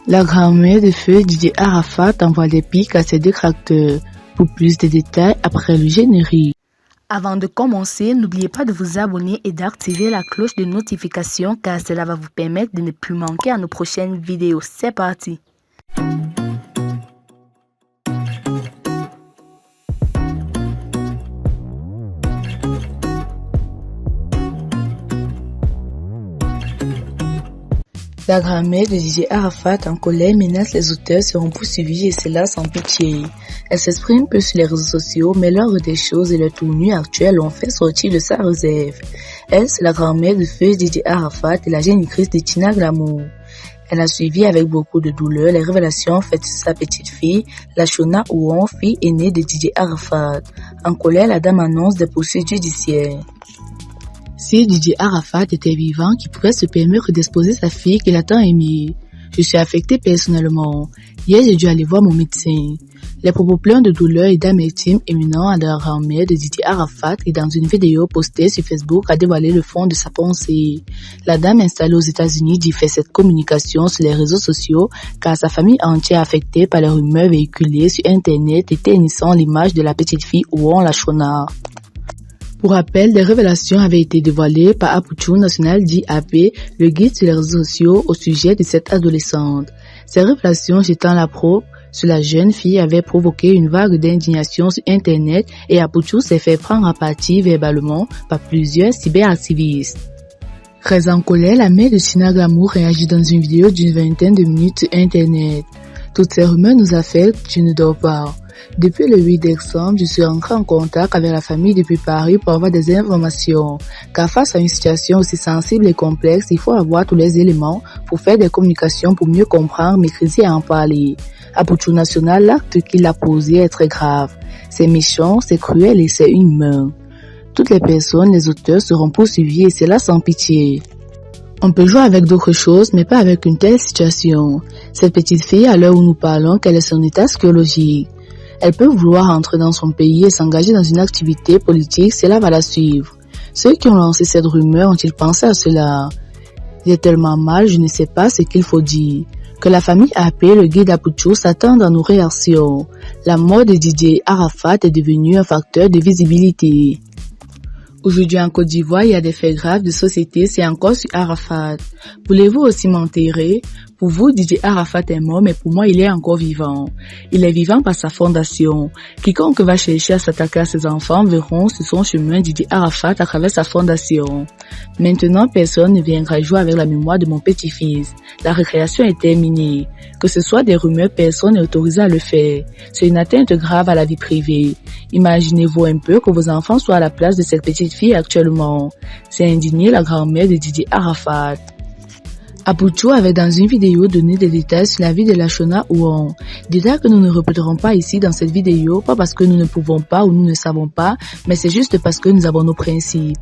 La grand-mère de feu Didier Arafat envoie des pics à ses détracteurs. Pour plus de détails, après le générique. Avant de commencer, n'oubliez pas de vous abonner et d'activer la cloche de notification car cela va vous permettre de ne plus manquer à nos prochaines vidéos. C'est parti! La grand-mère de Didier Arafat en colère menace les auteurs seront poursuivis et cela sans pitié. Elle s'exprime peu sur les réseaux sociaux, mais l'ordre des choses et le tournure actuel l'ont fait sortir de sa réserve. Elle, c'est la grand-mère de feu Didier Arafat et la génitrice de Tina Glamour. Elle a suivi avec beaucoup de douleur les révélations faites sur sa petite fille, Lachona Ouon, fille aînée de Didier Arafat. En colère, la dame annonce des poursuites judiciaires. Si Didier Arafat était vivant, qui pourrait se permettre d'exposer sa fille qu'il a tant aimée. Je suis affectée personnellement. Hier, j'ai dû aller voir mon médecin. Les propos pleins de douleur et d'amertume éminents à la grand-mère de Didier Arafat qui, dans une vidéo postée sur Facebook, a dévoilé le fond de sa pensée. La dame installée aux États-Unis dit faire cette communication sur les réseaux sociaux car sa famille entière affectée par les rumeurs véhiculées sur Internet et ternissant l'image de la petite fille Ouon Lachona. Pour rappel, des révélations avaient été dévoilées par Apuchou National dit AP, le guide sur les réseaux sociaux au sujet de cette adolescente. Ces révélations jetant la probe sur la jeune fille avaient provoqué une vague d'indignation sur Internet et Apuchou s'est fait prendre à partie verbalement par plusieurs cyberactivistes. Très en colère, la mère de Tina Glamour réagit dans une vidéo d'une vingtaine de minutes sur Internet. Toutes ces rumeurs nous affectent, je ne dors pas. Depuis le 8 décembre, je suis rentrée en contact avec la famille depuis Paris pour avoir des informations. Car face à une situation aussi sensible et complexe, il faut avoir tous les éléments pour faire des communications pour mieux comprendre, maîtriser et en parler. À Apuchou National, l'acte qu'il a posé est très grave. C'est méchant, c'est cruel et c'est inhumain. Toutes les personnes, les auteurs seront poursuivis et c'est là sans pitié. On peut jouer avec d'autres choses, mais pas avec une telle situation. Cette petite fille, à l'heure où nous parlons, quel est son état psychologique? Elle peut vouloir entrer dans son pays et s'engager dans une activité politique, cela va la suivre. Ceux qui ont lancé cette rumeur ont-ils pensé à cela? J'ai tellement mal, je ne sais pas ce qu'il faut dire. Que la famille AP, le guide Apuchou, s'attende à nos réactions. La mort de Didier Arafat est devenue un facteur de visibilité. Aujourd'hui en Côte d'Ivoire, il y a des faits graves de société, c'est encore sur Arafat. Voulez-vous aussi m'enterrer? Pour vous, Didier Arafat est mort, mais pour moi, il est encore vivant. Il est vivant par sa fondation. Quiconque va chercher à s'attaquer à ses enfants verront sur son chemin Didier Arafat à travers sa fondation. Maintenant, personne ne viendra jouer avec la mémoire de mon petit-fils. La récréation est terminée. Que ce soit des rumeurs, personne n'est autorisé à le faire. C'est une atteinte grave à la vie privée. Imaginez-vous un peu que vos enfants soient à la place de cette petite fille actuellement. C'est indigné la grand-mère de Didier Arafat. Apuchou avait dans une vidéo donné des détails sur la vie de Lachona Ouon. Détails que nous ne répéterons pas ici dans cette vidéo, pas parce que nous ne pouvons pas ou nous ne savons pas, mais c'est juste parce que nous avons nos principes.